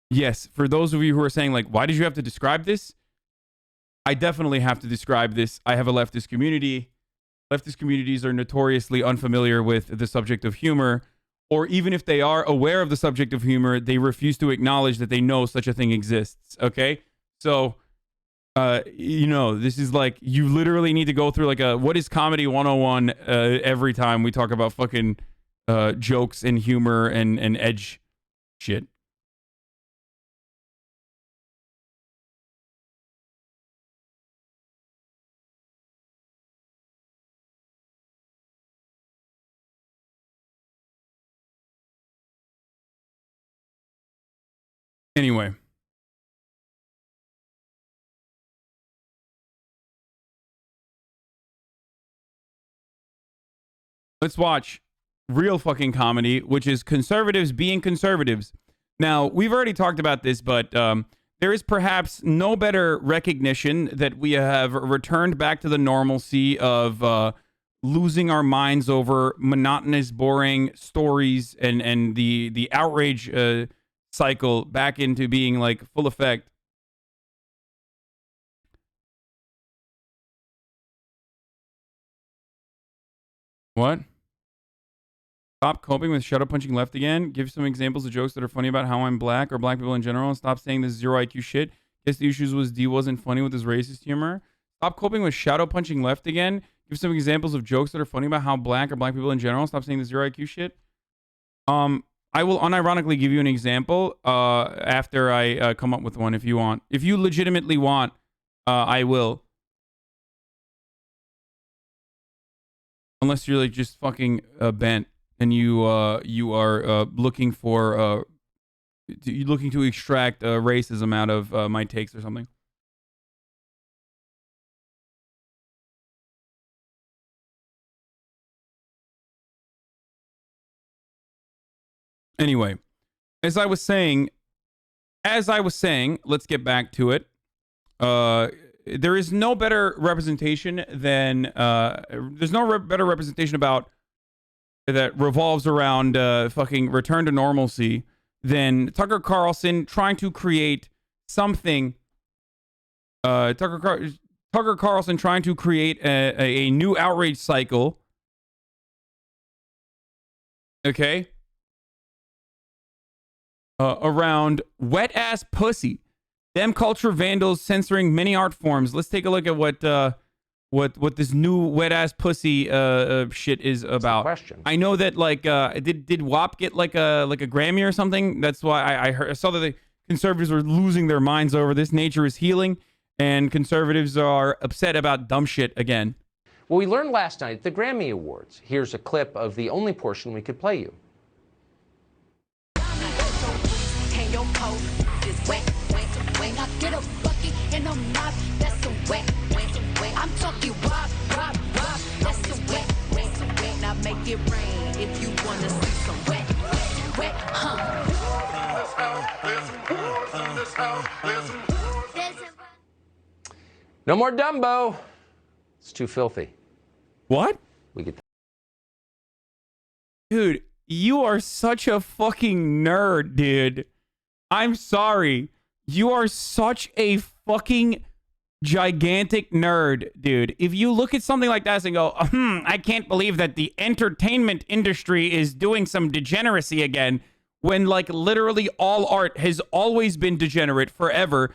yes, for those of you who are saying like, why did you have to describe this? I definitely have to describe this. I have a leftist community. Leftist communities are notoriously unfamiliar with the subject of humor, or even if they are aware of the subject of humor, they refuse to acknowledge that they know such a thing exists. Okay? So, this is like, you literally need to go through like a, what is comedy 101 every time we talk about fucking jokes and humor and edge shit. Anyway. Let's watch real fucking comedy, which is conservatives being conservatives. Now, we've already talked about this, but there is perhaps no better recognition that we have returned back to the normalcy of losing our minds over monotonous, boring stories and the outrage cycle back into being like full effect. What? Stop coping with shadow punching left again. Give some examples of jokes that are funny about how I'm black or black people in general. And stop saying this zero IQ shit. Guess the issues was D wasn't funny with his racist humor. Stop coping with shadow punching left again. Give some examples of jokes that are funny about how black or black people in general. Stop saying the zero IQ shit. I will unironically give you an example after I come up with one if you want. If you legitimately want, I will. Unless you're like just fucking bent and you are looking for looking to extract racism out of my takes or something. Anyway, as I was saying, let's get back to it. There is no better representation than there's no better representation about that revolves around fucking return to normalcy than Tucker Carlson trying to create something. Tucker Carlson trying to create a new outrage cycle. Okay. Around wet ass pussy. Them culture vandals censoring many art forms. Let's take a look at what this new wet ass pussy shit is about. Question. I know that like did WAP get like a Grammy or something? That's why I saw that the conservatives were losing their minds over this. Nature is healing, and conservatives are upset about dumb shit again. Well, we learned last night at the Grammy Awards. Here's a clip of the only portion we could play you. I'm talking rock, rock, rock. That's the wet, wet, wet. Now make it rain if you wanna see some wet, wet, wet, No more Dumbo. It's too filthy. What? We get. Dude, you are such a fucking nerd, dude. I'm sorry. You are such a fucking gigantic nerd, dude. If you look at something like that and go, I can't believe that the entertainment industry is doing some degeneracy again, when like literally all art has always been degenerate forever.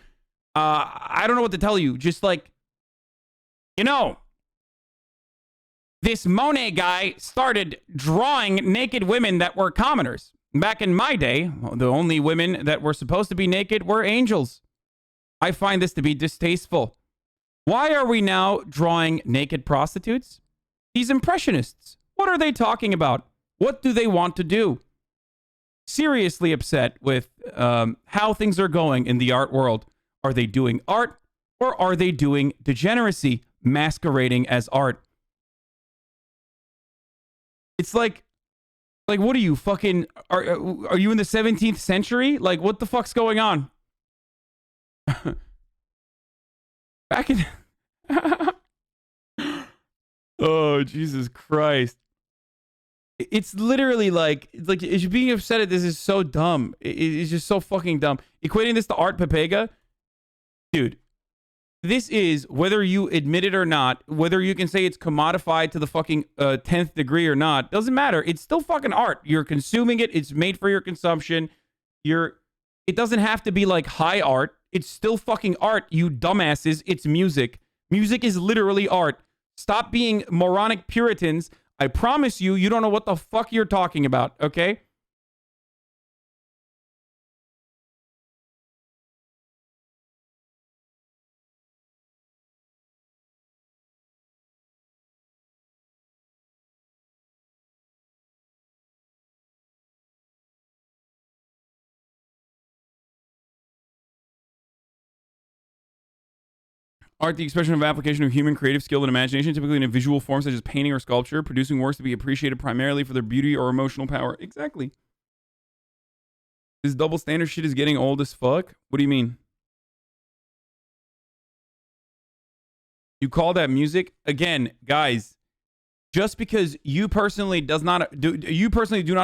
I don't know what to tell you. Just like, this Monet guy started drawing naked women that were commoners. Back in my day, the only women that were supposed to be naked were angels. I find this to be distasteful. Why are we now drawing naked prostitutes? These impressionists. What are they talking about? What do they want to do? Seriously upset with how things are going in the art world. Are they doing art or are they doing degeneracy masquerading as art? It's like what are you fucking are you in the 17th century? Like what the fuck's going on? Back in oh Jesus Christ. It's literally like being upset at this is so dumb. It's just so fucking dumb. Equating this to Art Pepega, dude. This is, whether you admit it or not, whether you can say it's commodified to the fucking 10th degree or not, doesn't matter. It's still fucking art. You're consuming it. It's made for your consumption. It doesn't have to be like high art. It's still fucking art, you dumbasses. It's music. Music is literally art. Stop being moronic Puritans. I promise you, you don't know what the fuck you're talking about, okay? Art, the expression of application of human creative skill and imagination, typically in a visual form such as painting or sculpture, producing works to be appreciated primarily for their beauty or emotional power. Exactly. This double standard shit is getting old as fuck? What do you mean? You call that music? Again, guys, just because you personally do not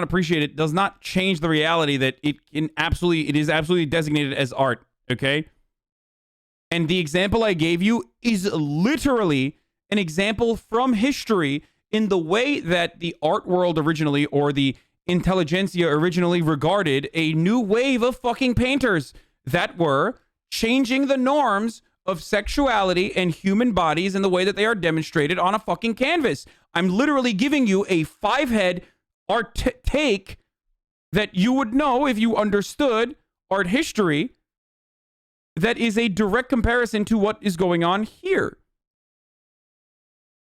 appreciate it does not change the reality that it is absolutely designated as art, okay? And the example I gave you is literally an example from history in the way that the art world originally, or the intelligentsia originally, regarded a new wave of fucking painters that were changing the norms of sexuality and human bodies in the way that they are demonstrated on a fucking canvas. I'm literally giving you a 5-head art take that you would know if you understood art history. That is a direct comparison to what is going on here.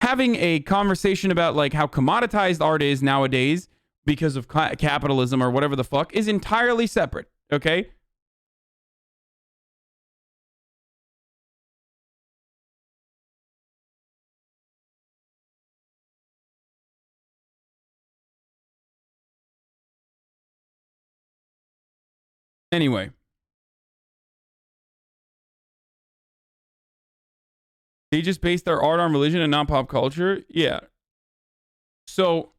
Having a conversation about like how commoditized art is nowadays because of capitalism or whatever the fuck is entirely separate, okay? Anyway. They just base their art on religion and not pop culture? Yeah. So,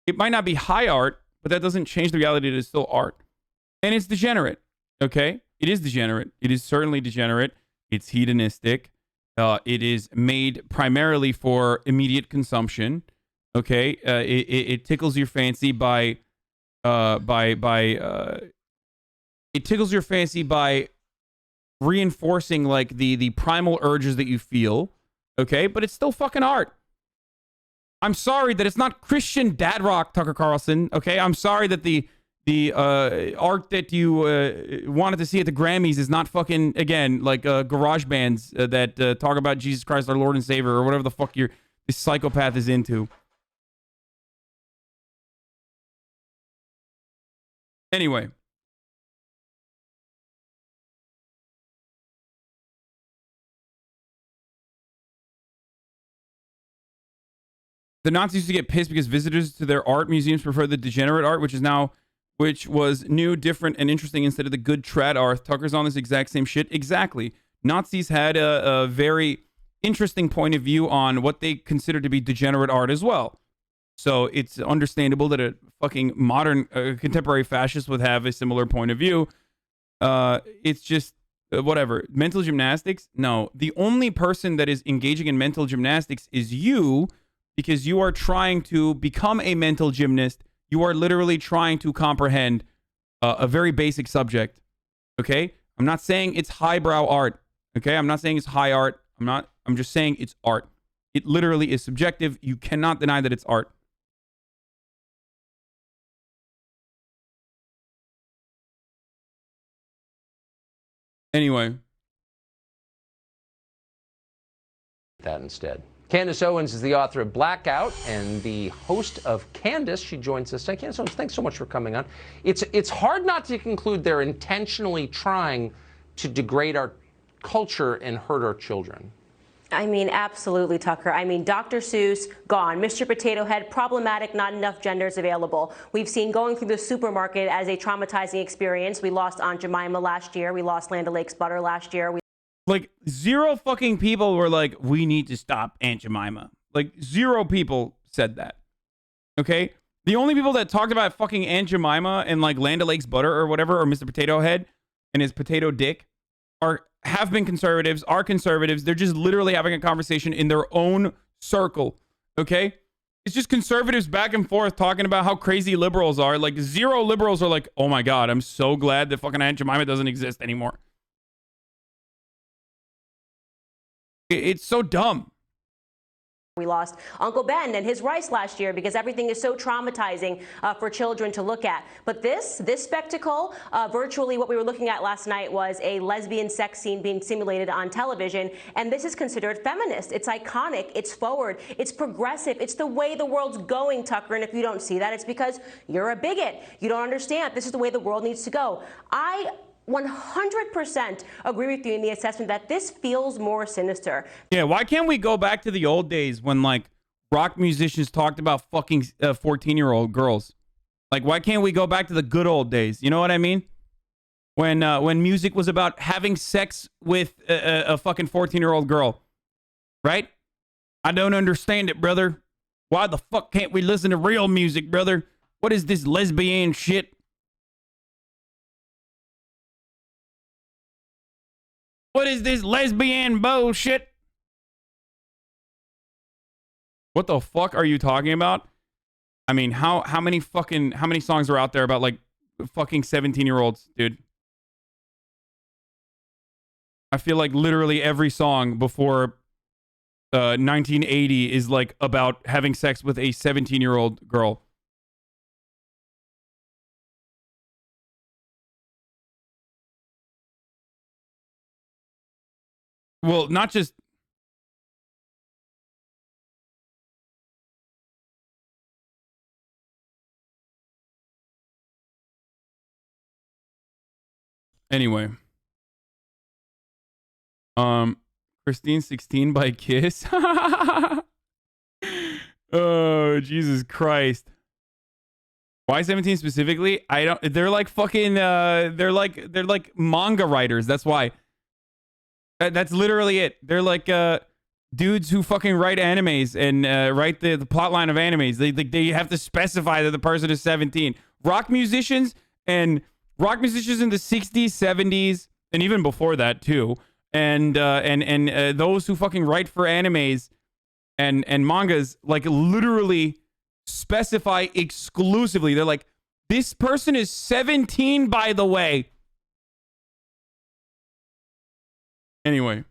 it might not be high art, but that doesn't change the reality that it's still art. And it's degenerate, okay? It is degenerate. It is certainly degenerate. It's hedonistic. It is made primarily for immediate consumption. Okay, it tickles your fancy by it tickles your fancy by reinforcing like the primal urges that you feel. Okay, but it's still fucking art. I'm sorry that it's not Christian dad rock, Tucker Carlson. Okay, I'm sorry that the art that you wanted to see at the Grammys is not fucking, again, like garage bands that talk about Jesus Christ, our Lord and Savior, or whatever the fuck this psychopath is into. Anyway. The Nazis used to get pissed because visitors to their art museums prefer the degenerate art, which was new, different, and interesting instead of the good trad art. Tucker's on this exact same shit. Exactly. Nazis had a very interesting point of view on what they considered to be degenerate art as well. So it's understandable that a fucking modern contemporary fascist would have a similar point of view. It's just whatever. Mental gymnastics? No. The only person that is engaging in mental gymnastics is you, because you are trying to become a mental gymnast. You are literally trying to comprehend a very basic subject. Okay? I'm not saying it's highbrow art. Okay? I'm not saying it's high art. I'm just saying it's art. It literally is subjective. You cannot deny that it's art. Anyway. That instead. Candace Owens is the author of Blackout and the host of Candace. She joins us today. Candace Owens, thanks so much for coming on. It's hard not to conclude they're intentionally trying to degrade our culture and hurt our children. I mean, absolutely, Tucker. I mean, Dr. Seuss, gone. Mr. Potato Head, problematic, not enough genders available. We've seen going through the supermarket as a traumatizing experience. We lost Aunt Jemima last year. We lost Land O'Lakes butter last year. Like, zero fucking people were like, we need to stop Aunt Jemima. Like, zero people said that. Okay? The only people that talked about fucking Aunt Jemima and, like, Land O'Lakes butter or whatever, or Mr. Potato Head and his potato dick, have been conservatives, are conservatives. They're just literally having a conversation in their own circle. Okay? It's just conservatives back and forth talking about how crazy liberals are. Like, zero liberals are like, oh my God, I'm so glad that fucking Aunt Jemima doesn't exist anymore. It's so dumb. We lost Uncle Ben and his rice last year because everything is so traumatizing for children to look at. But this spectacle, virtually what we were looking at last night was a lesbian sex scene being simulated on television. And this is considered feminist. It's iconic. It's forward. It's progressive. It's the way the world's going, Tucker. And if you don't see that, it's because you're a bigot. You don't understand. This is the way the world needs to go. I 100% agree with you in the assessment that this feels more sinister. Yeah, why can't we go back to the old days when, like, rock musicians talked about fucking 14-year-old girls? Like, why can't we go back to the good old days? You know what I mean? When music was about having sex with a fucking 14-year-old girl. Right? I don't understand it, brother. Why the fuck can't we listen to real music, brother? What is this lesbian shit? What is this lesbian bullshit? What the fuck are you talking about? I mean, how many songs are out there about, like, fucking 17-year-olds, dude? I feel like literally every song before 1980 is, like, about having sex with a 17-year-old girl. Well, not just... Anyway. Christine 16 by Kiss. Oh, Jesus Christ. Why 17 specifically? I don't... They're like fucking... They're like manga writers. That's why. That's literally it. They're like dudes who fucking write animes and write the plot line of animes. They have to specify that the person is 17. Rock musicians in the 60s, 70s, and even before that too, and those who fucking write for animes and mangas, like, literally specify exclusively. They're like, this person is 17, by the way. Anyway.